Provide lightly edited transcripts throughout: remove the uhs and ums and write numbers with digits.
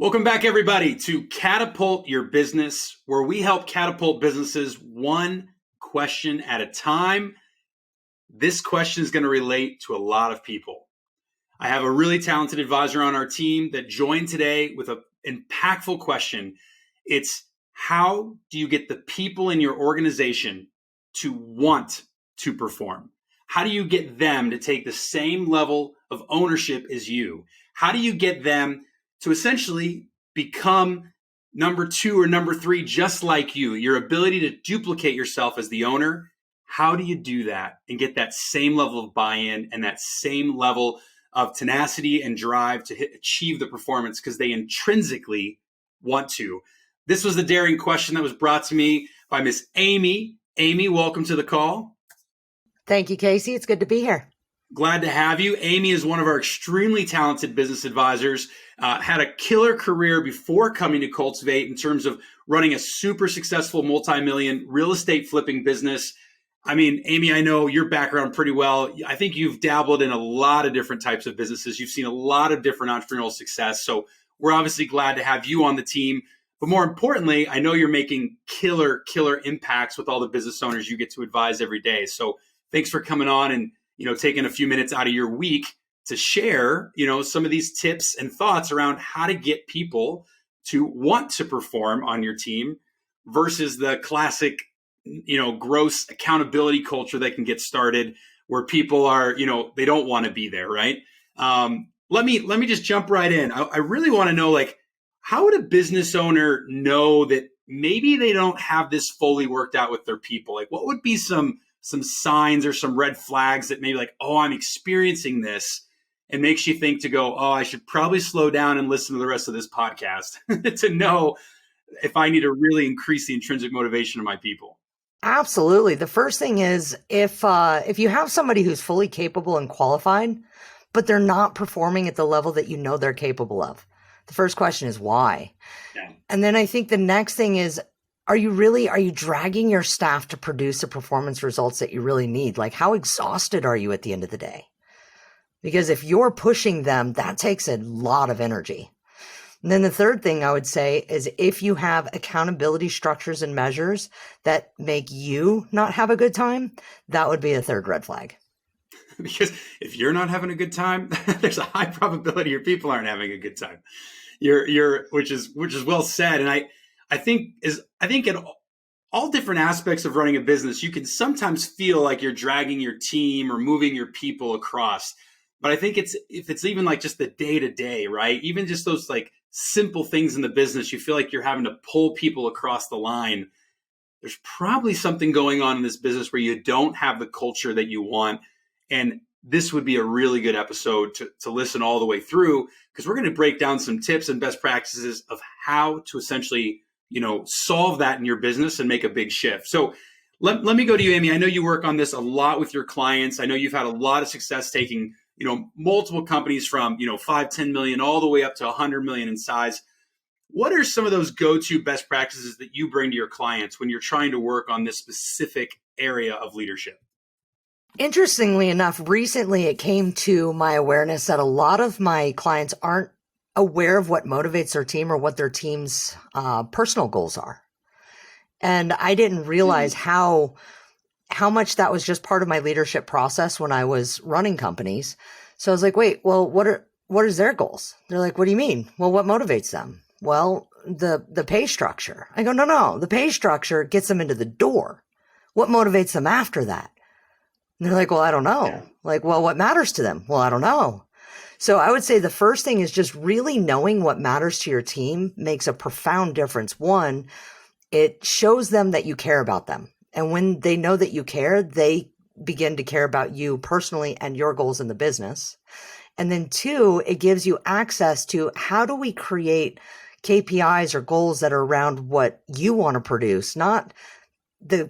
Welcome back, everybody, to Catapult Your Business, where we help catapult businesses one question at a time. This question is going to relate to a lot of people. I have a really talented advisor on our team that joined today with an impactful question. It's how do you get the people in your organization to want to perform? How do you get them to take the same level of ownership as you? How do you get them to essentially become number 2 or number 3, just like you? Your ability to duplicate yourself as the owner. How do you do that and get that same level of buy-in and that same level of tenacity and drive to achieve the performance because they intrinsically want to? This was the daring question that was brought to me by Miss Amy. Amy, welcome to the call. Thank you, Casey. It's good to be here. Glad to have you. Amy is one of our extremely talented business advisors, had a killer career before coming to Cultivate in terms of running a super successful multi-million real estate flipping business. I mean, Amy, I know your background pretty well. I think you've dabbled in a lot of different types of businesses. You've seen a lot of different entrepreneurial success. So we're obviously glad to have you on the team. But more importantly, I know you're making killer impacts with all the business owners you get to advise every day. So thanks for coming on and taking a few minutes out of your week to share, some of these tips and thoughts around how to get people to want to perform on your team versus the classic, gross accountability culture that can get started where people are, they don't want to be there, right? Let me just jump right in. I really want to know, how would a business owner know that maybe they don't have this fully worked out with their people? What would be some signs or some red flags that maybe I'm experiencing this, and makes you think to go, I should probably slow down and listen to the rest of this podcast to know if I need to really increase the intrinsic motivation of my people? Absolutely. The first thing is if you have somebody who's fully capable and qualified, but they're not performing at the level that you know they're capable of. The first question is why? Yeah. And then I think the next thing is, are you dragging your staff to produce the performance results that you really need? How exhausted are you at the end of the day? Because if you're pushing them, that takes a lot of energy. And then the third thing I would say is if you have accountability structures and measures that make you not have a good time, that would be a third red flag. Because if you're not having a good time, there's a high probability your people aren't having a good time. Which is well said. And I think in all different aspects of running a business, you can sometimes feel like you're dragging your team or moving your people across. But I think if it's even just the day to day, right? Even just those simple things in the business, you feel like you're having to pull people across the line. There's probably something going on in this business where you don't have the culture that you want. And this would be a really good episode to listen all the way through, because we're going to break down some tips and best practices of how to essentially, solve that in your business and make a big shift. So let me go to you, Amy. I know you work on this a lot with your clients. I know you've had a lot of success taking, multiple companies from, 5, 10 million, all the way up to 100 million in size. What are some of those go-to best practices that you bring to your clients when you're trying to work on this specific area of leadership? Interestingly enough, recently it came to my awareness that a lot of my clients aren't aware of what motivates their team or what their team's personal goals are. And I didn't realize how much that was just part of my leadership process when I was running companies. So I was like, wait, well, what is their goals? They're like, what do you mean? Well, what motivates them? Well, the pay structure. I go, no, the pay structure gets them into the door. What motivates them after that? And they're like, well, I don't know. Yeah. Well, what matters to them? Well, I don't know. So I would say the first thing is just really knowing what matters to your team makes a profound difference. One, it shows them that you care about them. And when they know that you care, they begin to care about you personally and your goals in the business. And then two, it gives you access to how do we create KPIs or goals that are around what you want to produce, not the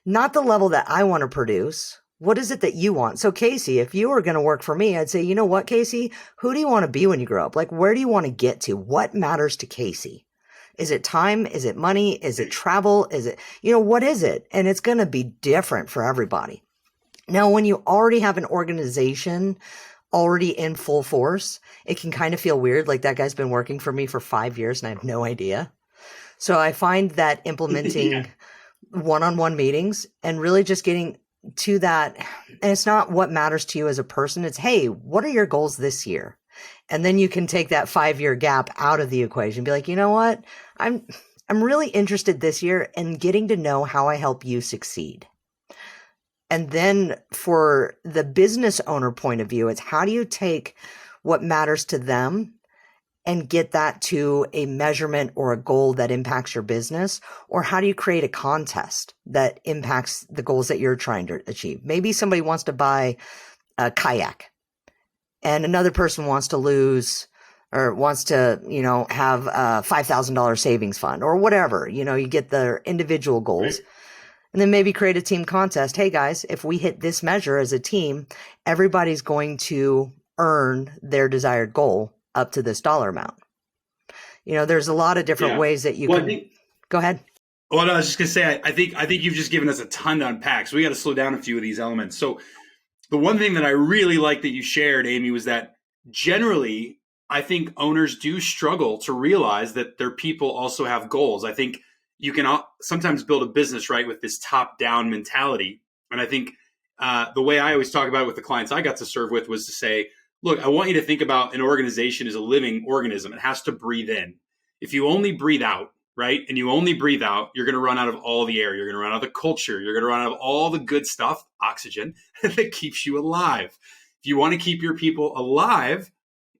level that I want to produce. What is it that you want? So Casey, if you were going to work for me, I'd say, you know what, Casey, who do you want to be when you grow up? Where do you want to get to? What matters to Casey? Is it time? Is it money? Is it travel? Is it, what is it? And it's going to be different for everybody. Now, when you already have an organization already in full force, it can kind of feel weird. Like that guy's been working for me for 5 years and I have no idea. So I find that implementing one-on-one meetings and really just getting to that. And it's not what matters to you as a person. It's, hey, what are your goals this year? And then you can take that 5-year gap out of the equation. Be like, you know what? I'm really interested this year in getting to know how I help you succeed. And then for the business owner point of view, it's how do you take what matters to them and get that to a measurement or a goal that impacts your business? Or how do you create a contest that impacts the goals that you're trying to achieve? Maybe somebody wants to buy a kayak and another person wants to lose or wants to, have a $5,000 savings fund or whatever. You get their individual goals. Right. And then maybe create a team contest. Hey guys, if we hit this measure as a team, everybody's going to earn their desired goal up to this dollar amount. There's a lot of different ways that you can go ahead. Well, no, I was just going to say, I think you've just given us a ton to unpack. So we got to slow down a few of these elements. So the one thing that I really like that you shared, Amy, was that generally, I think owners do struggle to realize that their people also have goals. I think you can sometimes build a business, right, with this top-down mentality. And I think the way I always talk about it with the clients I got to serve with was to say, look, I want you to think about an organization as a living organism. It has to breathe in. If you only breathe out, right, and you only breathe out, you're going to run out of all the air. You're going to run out of the culture. You're going to run out of all the good stuff, oxygen, that keeps you alive. If you want to keep your people alive,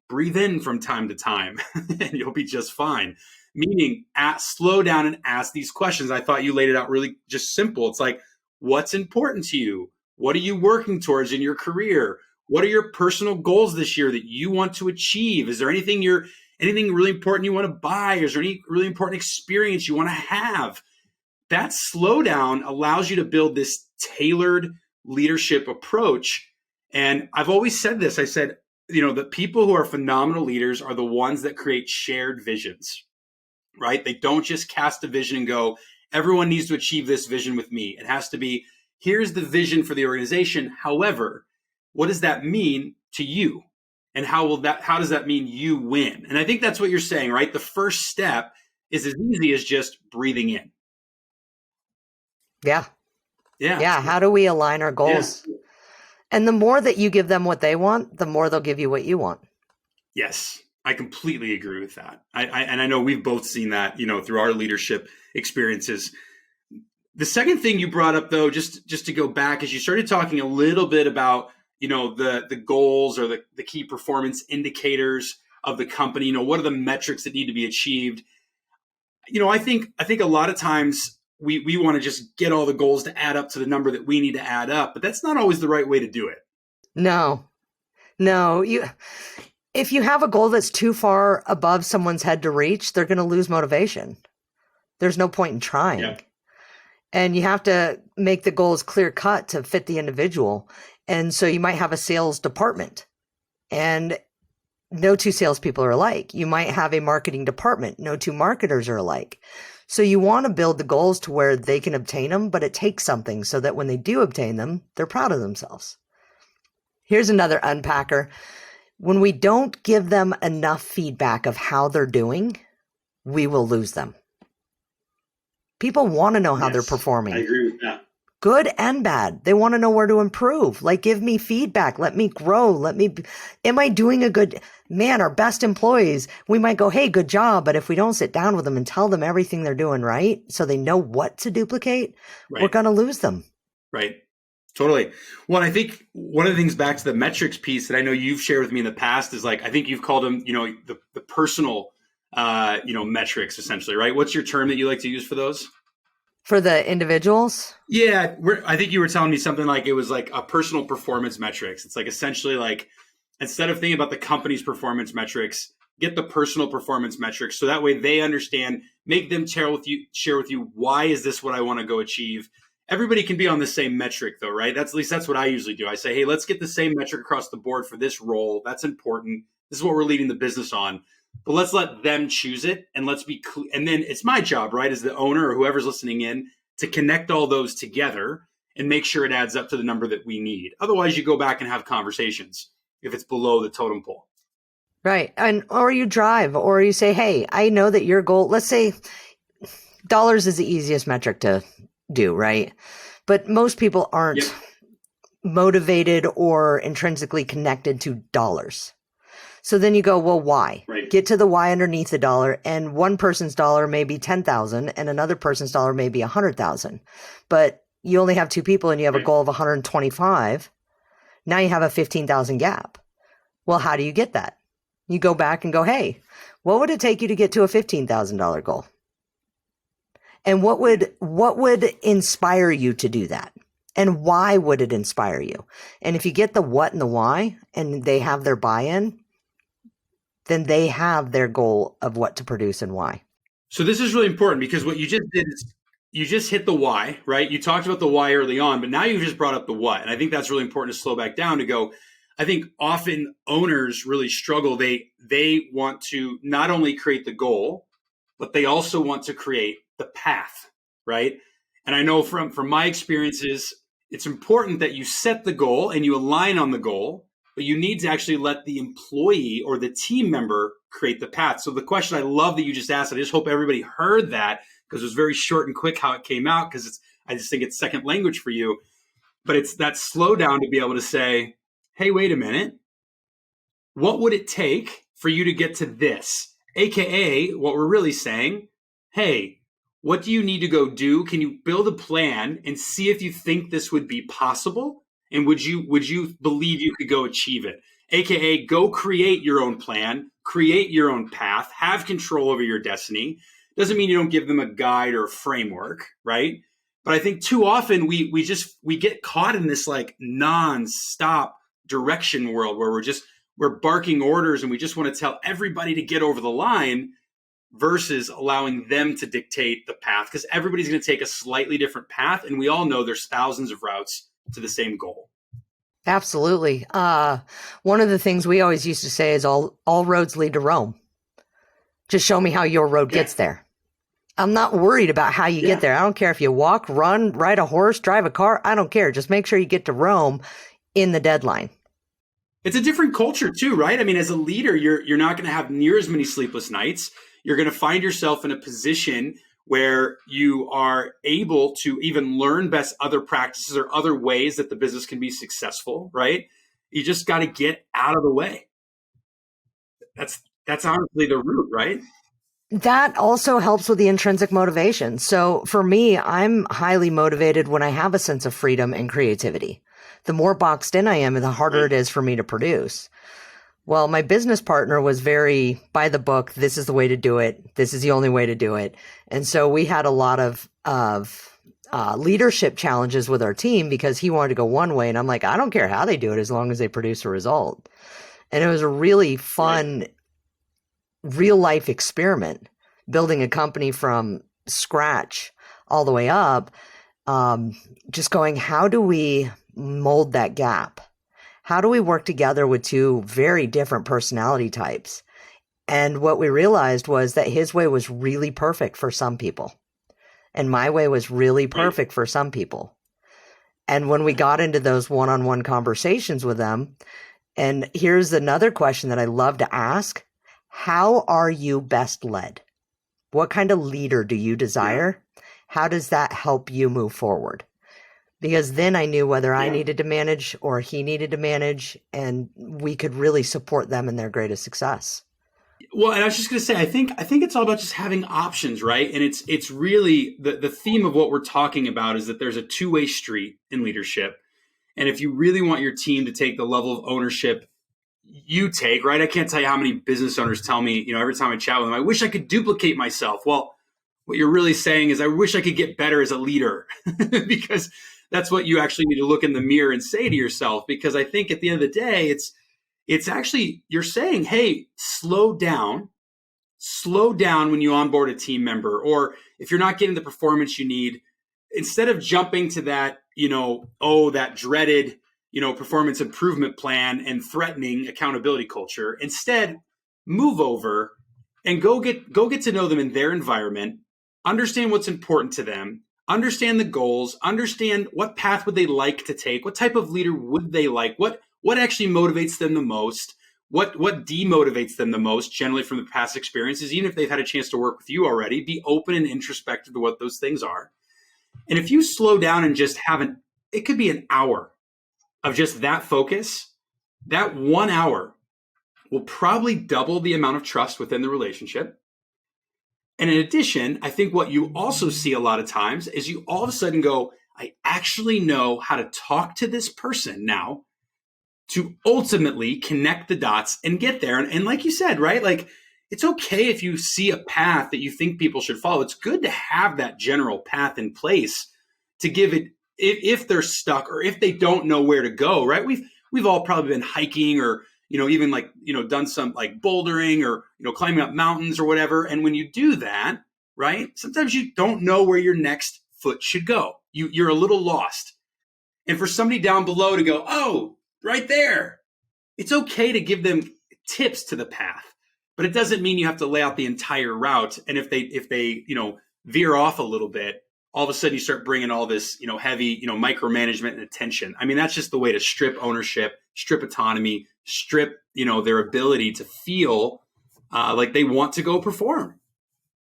breathe in from time to time, and you'll be just fine. Meaning, slow down and ask these questions. I thought you laid it out really just simple. It's like, what's important to you? What are you working towards in your career? What are your personal goals this year that you want to achieve? Is there anything really important you want to buy? Is there any really important experience you want to have? That slowdown allows you to build this tailored leadership approach. And I've always said this. I said, the people who are phenomenal leaders are the ones that create shared visions. Right? They don't just cast a vision and go, everyone needs to achieve this vision with me. It has to be, here's the vision for the organization. However, what does that mean to you? And how does that mean you win? And I think that's what you're saying, right? The first step is as easy as just breathing in. Yeah. How do we align our goals? Yeah. And the more that you give them what they want, the more they'll give you what you want. Yes. I completely agree with that. I know we've both seen that, through our leadership experiences. The second thing you brought up, though, just to go back, is you started talking a little bit about, the goals or the key performance indicators of the company. What are the metrics that need to be achieved? I think a lot of times we want to just get all the goals to add up to the number that we need to add up, but that's not always the right way to do it. No, if you have a goal that's too far above someone's head to reach, they're going to lose motivation. There's no point in trying. Yeah. And you have to make the goals clear cut to fit the individual. And so you might have a sales department and no two salespeople are alike. You might have a marketing department. No two marketers are alike. So you want to build the goals to where they can obtain them, but it takes something so that when they do obtain them, they're proud of themselves. Here's another unpacker. When we don't give them enough feedback of how they're doing, we will lose them. People want to know how they're performing. I agree with that. Good and bad. They want to know where to improve. Like, give me feedback. Let me grow. Am I doing a good, our best employees, we might go, hey, good job. But if we don't sit down with them and tell them everything they're doing right, so they know what to duplicate, we're going to lose them. Right. Totally. Well, I think one of the things back to the metrics piece that I know you've shared with me in the past is I think you've called them, the personal, metrics essentially, right? What's your term that you like to use for those? For the individuals? Yeah. I think you were telling me something like it was like a personal performance metrics. It's like essentially like, instead of thinking about the company's performance metrics, get the personal performance metrics. So that way they understand, make them share with you, why is this what I want to go achieve? Everybody can be on the same metric though, right? At least that's what I usually do. I say, hey, let's get the same metric across the board for this role. That's important. This is what we're leading the business on. But let's let them choose it, and let's be clear. And then it's my job, right, as the owner or whoever's listening in, to connect all those together and make sure it adds up to the number that we need. Otherwise, you go back and have conversations. if it's below the totem pole. Right. And, or you drive, or you say, hey, I know that your goal, let's say dollars is the easiest metric to do, right? But most people Yep. aren't motivated or intrinsically connected to dollars. So then you go, well, why? Right. Get to the why underneath the dollar, and one person's dollar may be 10,000 and another person's dollar may be 100,000. But you only have two people and you have a Right. goal of 125. Now you have a 15,000 gap. Well, how do you get that? You go back and go, hey, what would it take you to get to a $15,000 goal? And what would inspire you to do that? And why would it inspire you? And if you get the what and the why, and they have their buy-in, then they have their goal of what to produce and why. So this is really important, because what you just did is you just hit the why, right? You talked about the why early on, but now you've just brought up the what. And I think that's really important to slow back down to go, I think often owners really struggle. They want to not only create the goal, but they also want to create the path, right? And I know from my experiences, it's important that you set the goal and you align on the goal, but you need to actually let the employee or the team member create the path. So the question I love that you just asked, I just hope everybody heard that, because it was very short and quick how it came out, because I just think it's second language for you. But it's that slowdown to be able to say, hey, wait a minute, what would it take for you to get to this? AKA, what we're really saying, hey, what do you need to go do? Can you build a plan and see if you think this would be possible? And would you believe you could go achieve it? AKA, go create your own plan, create your own path, have control over your destiny. Doesn't mean you don't give them a guide or a framework, right? But I think too often we get caught in this like non-stop direction world where we're barking orders and we just want to tell everybody to get over the line, versus allowing them to dictate the path, because everybody's going to take a slightly different path. And we all know there's thousands of routes to the same goal. Absolutely. One of the things we always used to say is all roads lead to Rome. Just show me how your road gets there. I'm not worried about how you get there. I don't care if you walk, run, ride a horse, drive a car. I don't care. Just make sure you get to Rome in the deadline. It's a different culture too, right? I mean, as a leader, you're not going to have near as many sleepless nights. You're going to find yourself in a position where you are able to even learn best other practices or other ways that the business can be successful, right? You just got to get out of the way. That's honestly the root, right? That also helps with the intrinsic motivation. So for me, I'm highly motivated when I have a sense of freedom and creativity. The more boxed in I am, the harder it is for me to produce. Well, my business partner was very by the book. This is the way to do it. This is the only way to do it. And so we had a lot of leadership challenges with our team because he wanted to go one way. And I'm like, I don't care how they do it as long as they produce a result. And it was a really fun real life experiment, building a company from scratch all the way up. Just going, how do we mold that gap? How do we work together with two very different personality types? And what we realized was that his way was really perfect for some people. And my way was really perfect for some people. And when we got into those one-on-one conversations with them, and here's another question that I love to ask: how are you best led? What kind of leader do you desire? How does that help you move forward? Because then I knew whether I needed to manage or he needed to manage, and we could really support them in their greatest success. Well, and I was just going to say, I think it's all about just having options, right? And it's really the theme of what we're talking about is that there's a two-way street in leadership. And if you really want your team to take the level of ownership you take, right? I can't tell you how many business owners tell me, every time I chat with them, I wish I could duplicate myself. Well, what you're really saying is I wish I could get better as a leader, because that's what you actually need to look in the mirror and say to yourself. Because I think at the end of the day, it's actually, you're saying, hey, slow down when you onboard a team member, or if you're not getting the performance you need, instead of jumping to that, that dreaded, performance improvement plan and threatening accountability culture, instead move over and go get to know them in their environment, understand what's important to them, understand the goals, understand what path would they like to take, what type of leader would they like, what what actually motivates them the most, what demotivates them the most, generally from the past experiences, even if they've had a chance to work with you already. Be open and introspective to what those things are. And if you slow down and just it could be an hour of just that focus, that 1 hour will probably double the amount of trust within the relationship. And in addition, I think what you also see a lot of times is you all of a sudden go, I actually know how to talk to this person now to ultimately connect the dots and get there. And like you said, right? Like, it's okay if you see a path that you think people should follow. It's good to have that general path in place to give it, if they're stuck or if they don't know where to go, right? We've all probably been hiking or, even like, done some like bouldering or, climbing up mountains or whatever. And when you do that, right, sometimes you don't know where your next foot should go. You're a little lost. And for somebody down below to go, oh, right there, it's okay to give them tips to the path, but it doesn't mean you have to lay out the entire route. And if they veer off a little bit, all of a sudden you start bringing all this, heavy, micromanagement and attention. I mean, that's just the way to strip ownership, strip autonomy, strip, their ability to feel like they want to go perform.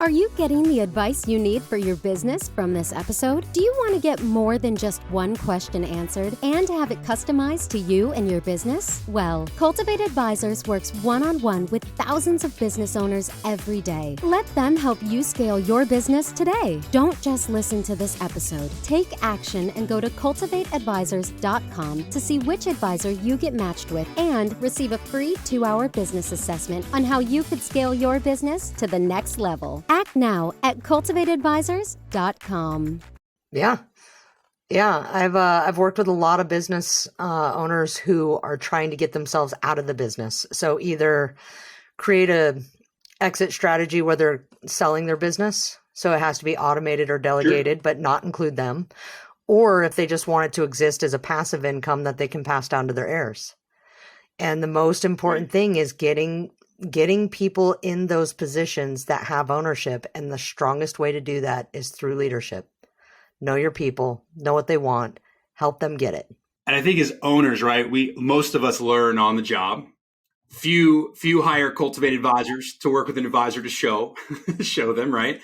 Are you getting the advice you need for your business from this episode? Do you want to get more than just one question answered and have it customized to you and your business? Well, Cultivate Advisors works one-on-one with thousands of business owners every day. Let them help you scale your business today. Don't just listen to this episode. Take action and go to cultivateadvisors.com to see which advisor you get matched with and receive a free 2-hour business assessment on how you could scale your business to the next level. Act now at cultivateadvisors.com. Yeah. I've worked with a lot of business owners who are trying to get themselves out of the business. So either create a exit strategy where they're selling their business, so it has to be automated or delegated, but not include them, or if they just want it to exist as a passive income that they can pass down to their heirs. And the most important thing is getting people in those positions that have ownership. And the strongest way to do that is through leadership. Know your people, know what they want, help them get it. And I think as owners, right, most of us learn on the job. Few hire Cultivate Advisors to work with an advisor to show them, right?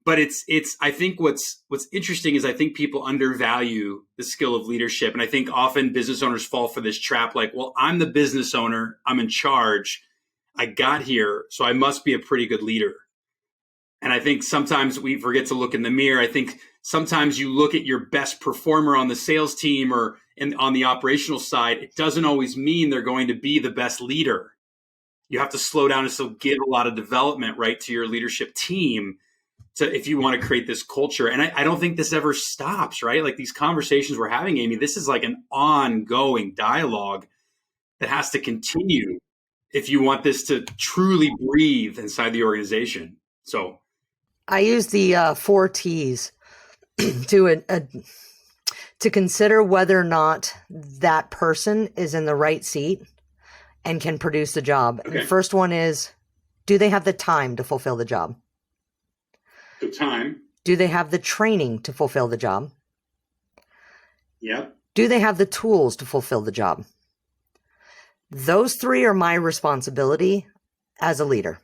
But it's I think what's interesting is I think people undervalue the skill of leadership. And I think often business owners fall for this trap, like, well, I'm the business owner, I'm in charge, I got here, so I must be a pretty good leader. And I think sometimes we forget to look in the mirror. I think sometimes you look at your best performer on the sales team or on the operational side, it doesn't always mean they're going to be the best leader. You have to slow down and still give a lot of development, right, to your leadership team if you want to create this culture. And I don't think this ever stops, right? Like these conversations we're having, Amy, this is like an ongoing dialogue that has to continue if you want this to truly breathe inside the organization. So I use the 4 T's to consider whether or not that person is in the right seat and can produce the job. Okay. And the first one is, do they have the time to fulfill the job? The time. Do they have the training to fulfill the job? Yep. Do they have the tools to fulfill the job? Those 3 are my responsibility as a leader.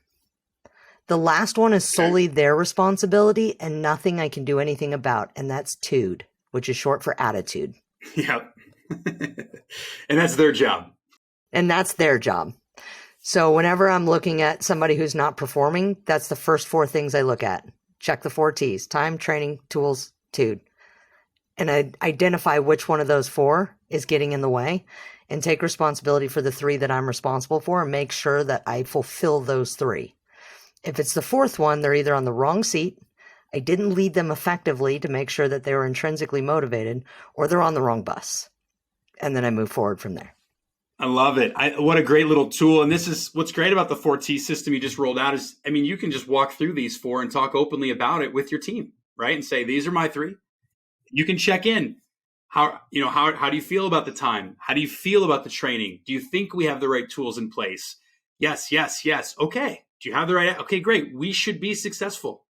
The last one is solely their responsibility and nothing I can do anything about. And that's TUDE, which is short for attitude. Yep. And that's their job. And that's their job. So whenever I'm looking at somebody who's not performing, that's the first 4 things I look at. Check the 4 T's: time, training, tools, TUDE. And I identify which one of those 4 is getting in the way and take responsibility for the 3 that I'm responsible for and make sure that I fulfill those 3. If it's the 4th one, they're either on the wrong seat, I didn't lead them effectively to make sure that they were intrinsically motivated, or they're on the wrong bus. And then I move forward from there. I love it. What a great little tool. And this is what's great about the 4T system you just rolled out is, I mean, you can just walk through these 4 and talk openly about it with your team, right? And say, these are my 3. You can check in. How do you feel about the time? How do you feel about the training? Do you think we have the right tools in place? Yes, yes, yes. Okay. Do you have the right? Okay, great. We should be successful.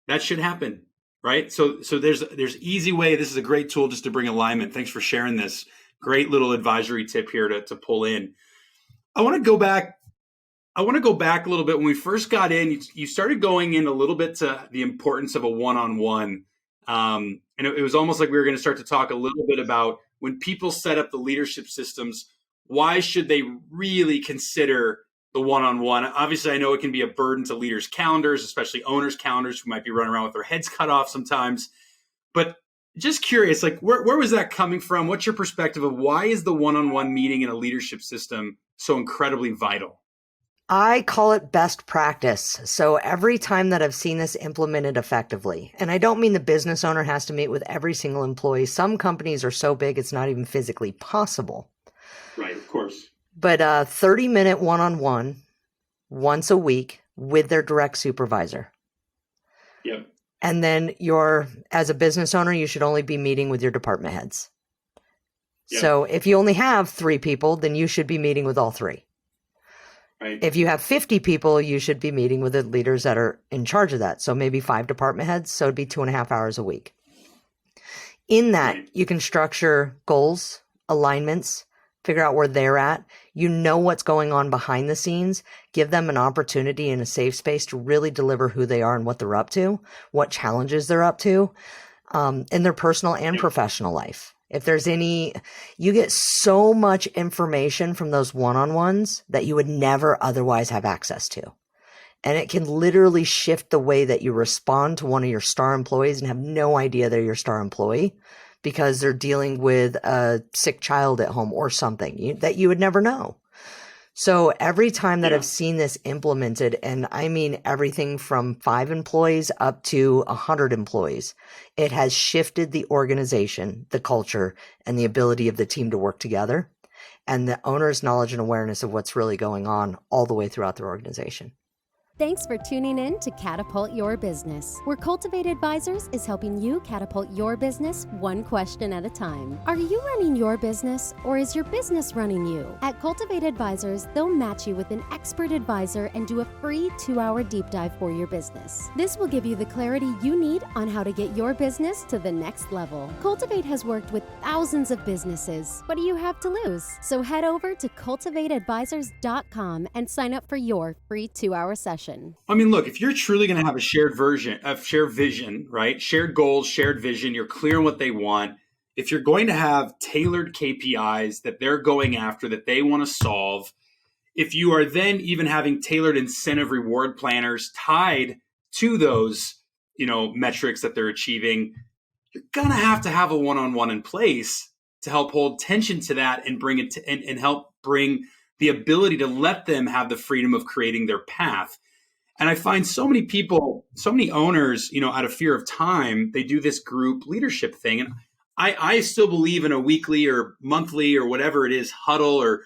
That should happen, right? So there's easy way. This is a great tool just to bring alignment. Thanks for sharing this. Great little advisory tip here to pull in. I want to go back. I want to go back a little bit. When we first got in, you started going in a little bit to the importance of a one-on-one. And it was almost like we were going to start to talk a little bit about when people set up the leadership systems, why should they really consider the one-on-one? Obviously, I know it can be a burden to leaders' calendars, especially owners' calendars who might be running around with their heads cut off sometimes. But just curious, like where was that coming from? What's your perspective of why is the one-on-one meeting in a leadership system so incredibly vital? I call it best practice. So every time that I've seen this implemented effectively, and I don't mean the business owner has to meet with every single employee. Some companies are so big it's not even physically possible. Right, of course. But a 30-minute one-on-one once a week with their direct supervisor. Yep. And then as a business owner, you should only be meeting with your department heads. Yep. So if you only have 3 people, then you should be meeting with all 3. Right. If you have 50 people, you should be meeting with the leaders that are in charge of that. So maybe 5 department heads. So it'd be 2.5 hours a week. In that, right, you can structure goals, alignments, figure out where they're at. You know what's going on behind the scenes. Give them an opportunity in a safe space to really deliver who they are and what they're up to, what challenges they're up to, in their personal and professional life. If there's you get so much information from those one-on-ones that you would never otherwise have access to. And it can literally shift the way that you respond to one of your star employees and have no idea they're your star employee because they're dealing with a sick child at home or something that you would never know. So every time that I've seen this implemented, and I mean everything from 5 employees up to 100 employees, it has shifted the organization, the culture, and the ability of the team to work together, and the owner's knowledge and awareness of what's really going on all the way throughout their organization. Thanks for tuning in to Catapult Your Business, where Cultivate Advisors is helping you catapult your business one question at a time. Are you running your business, or is your business running you? At Cultivate Advisors, they'll match you with an expert advisor and do a free 2-hour deep dive for your business. This will give you the clarity you need on how to get your business to the next level. Cultivate has worked with thousands of businesses. What do you have to lose? So head over to cultivateadvisors.com and sign up for your free 2-hour session. I mean, look, if you're truly going to have a shared vision, right? Shared goals, shared vision, you're clear on what they want. If you're going to have tailored KPIs that they're going after, that they want to solve, if you are then even having tailored incentive reward planners tied to those, metrics that they're achieving, you're going to have a one-on-one in place to help hold tension to that and bring it and help bring the ability to let them have the freedom of creating their path. And I find so many people, so many owners, out of fear of time, they do this group leadership thing. And I still believe in a weekly or monthly or whatever it is, huddle or,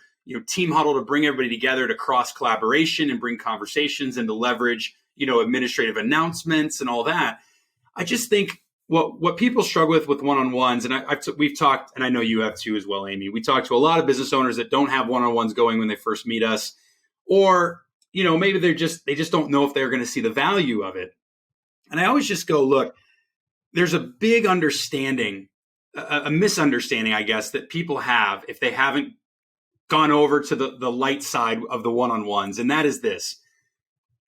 team huddle to bring everybody together to cross collaboration and bring conversations and to leverage, administrative announcements and all that. I just think what people struggle with one-on-ones, and we've talked, and I know you have too as well, Amy. We talked to a lot of business owners that don't have one-on-ones going when they first meet us, or maybe they just don't know if they're going to see the value of it. And I always just go, look, there's a big understanding, a misunderstanding, I guess, that people have if they haven't gone over to the light side of the one-on-ones. And that is this: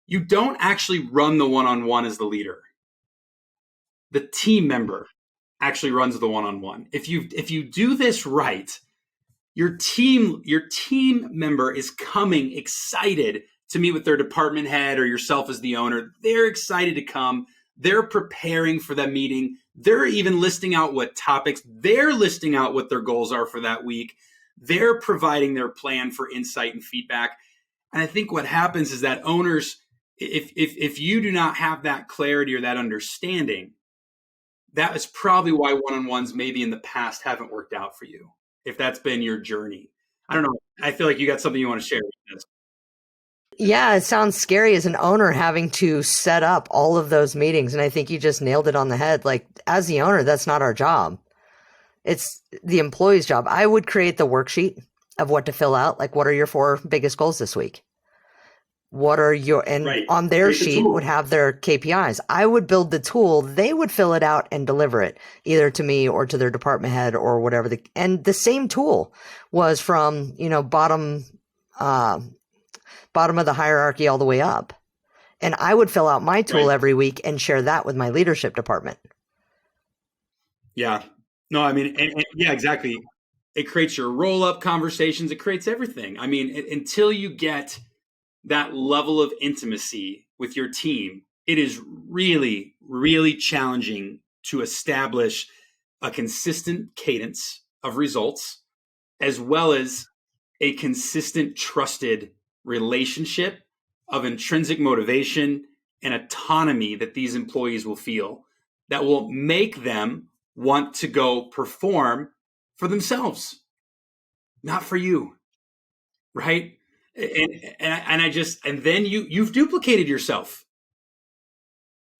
you don't actually run the one-on-one as the leader. The team member actually runs the one-on-one. If you do this right, your team member is coming excited to meet with their department head or yourself as the owner. They're excited to come. They're preparing for that meeting. They're even listing out what topics. They're listing out what their goals are for that week. They're providing their plan for insight and feedback. And I think what happens is that owners, if you do not have that clarity or that understanding, that is probably why one-on-ones maybe in the past haven't worked out for you, if that's been your journey. I don't know. I feel like you got something you want to share with this. Yeah, it sounds scary as an owner having to set up all of those meetings. And I think you just nailed it on the head. Like, as the owner, that's not our job. It's the employee's job. I would create the worksheet of what to fill out. Like, what are your 4 biggest goals this week? What are your, and Right. on their Create the sheet would tool. have their KPIs. I would build the tool. They would fill it out and deliver it either to me or to their department head or whatever. And the same tool was from, uh, bottom of the hierarchy all the way up. And I would fill out my tool Right. every week and share that with my leadership department. Yeah. No, I mean, yeah, exactly. It creates your roll up conversations. It creates everything. I mean, until you get that level of intimacy with your team, it is really, really challenging to establish a consistent cadence of results, as well as a consistent, trusted relationship of intrinsic motivation and autonomy that these employees will feel that will make them want to go perform for themselves, not for you, right? And then you've duplicated yourself.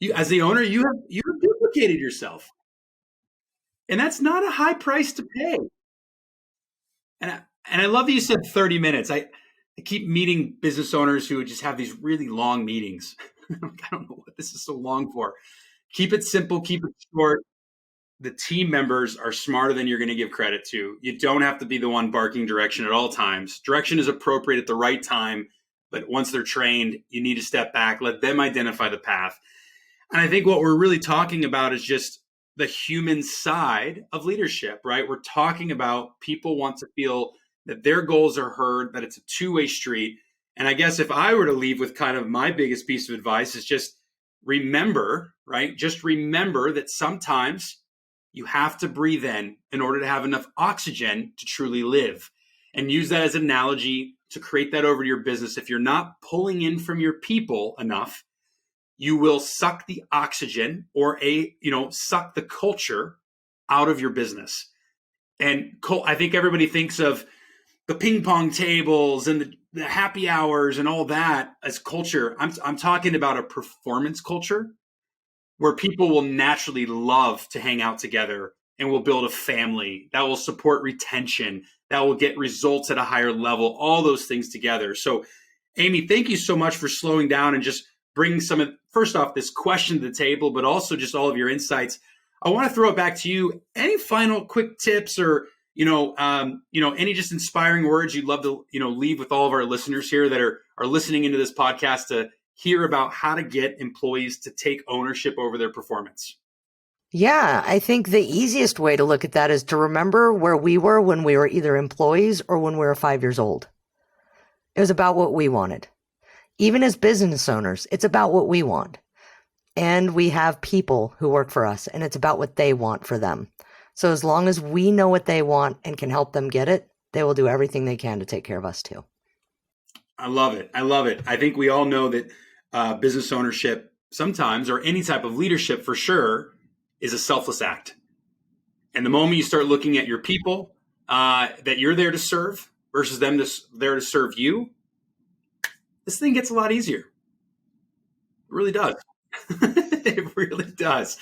You, as the owner, you have duplicated yourself, and that's not a high price to pay. And I love that you said 30 minutes. I keep meeting business owners who just have these really long meetings. I don't know what this is so long for. Keep it simple, keep it short. The team members are smarter than you're going to give credit to. You don't have to be the one barking direction at all times. Direction is appropriate at the right time, but once they're trained, you need to step back, let them identify the path. And I think what we're really talking about is just the human side of leadership, right? We're talking about people want to feel that their goals are heard, that it's a two-way street. And I guess if I were to leave with kind of my biggest piece of advice is just remember, right? Just remember that sometimes you have to breathe in order to have enough oxygen to truly live. And use that as an analogy to create that over to your business. If you're not pulling in from your people enough, you will suck the oxygen or suck the culture out of your business. And I think everybody thinks of the ping pong tables and the happy hours and all that as culture. I'm talking about a performance culture where people will naturally love to hang out together and will build a family that will support retention, that will get results at a higher level, all those things together. So, Amy, thank you so much for slowing down and just bringing some of, first off, this question to the table, but also just all of your insights. I want to throw it back to you. Any final quick tips or, any just inspiring words you'd love to, leave with all of our listeners here that are listening into this podcast to hear about how to get employees to take ownership over their performance? Yeah, I think the easiest way to look at that is to remember where we were when we were either employees or when we were 5 years old. It was about what we wanted. Even as business owners, it's about what we want. And we have people who work for us, and it's about what they want for them. So as long as we know what they want and can help them get it, they will do everything they can to take care of us too. I love it. I love it. I think we all know that business ownership sometimes, or any type of leadership for sure, is a selfless act. And the moment you start looking at your people that you're there to serve versus them there to serve you, this thing gets a lot easier. It really does. It really does.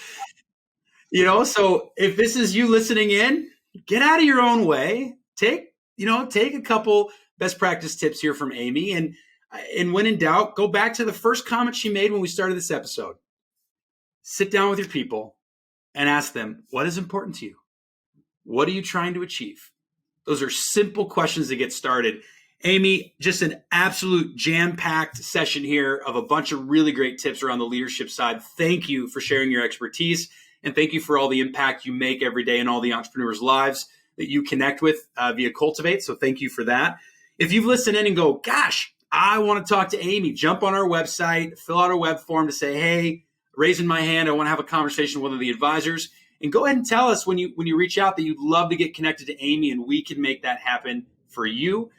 So if this is you listening in, get out of your own way. Take a couple best practice tips here from Amy. And when in doubt, go back to the first comment she made when we started this episode. Sit down with your people and ask them, what is important to you? What are you trying to achieve? Those are simple questions to get started. Amy, just an absolute jam-packed session here of a bunch of really great tips around the leadership side. Thank you for sharing your expertise, and thank you for all the impact you make every day in all the entrepreneurs' lives that you connect with via Cultivate. So thank you for that. If you've listened in and go, gosh, I want to talk to Amy, jump on our website, fill out a web form to say, hey, raising my hand, I want to have a conversation with one of the advisors. And go ahead and tell us when you reach out that you'd love to get connected to Amy, and we can make that happen for you.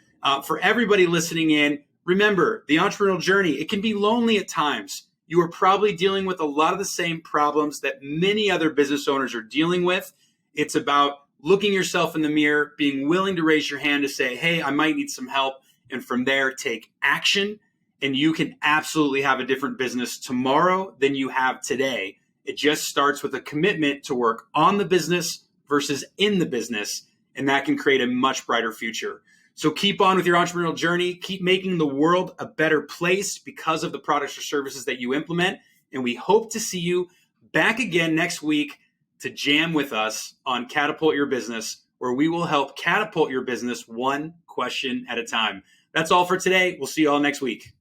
For everybody listening in, remember, the entrepreneurial journey, it can be lonely at times. You are probably dealing with a lot of the same problems that many other business owners are dealing with. It's about looking yourself in the mirror, being willing to raise your hand to say, hey, I might need some help. And from there, take action. And you can absolutely have a different business tomorrow than you have today. It just starts with a commitment to work on the business versus in the business. And that can create a much brighter future. So keep on with your entrepreneurial journey. Keep making the world a better place because of the products or services that you implement. And we hope to see you back again next week to jam with us on Catapult Your Business, where we will help catapult your business one question at a time. That's all for today. We'll see you all next week.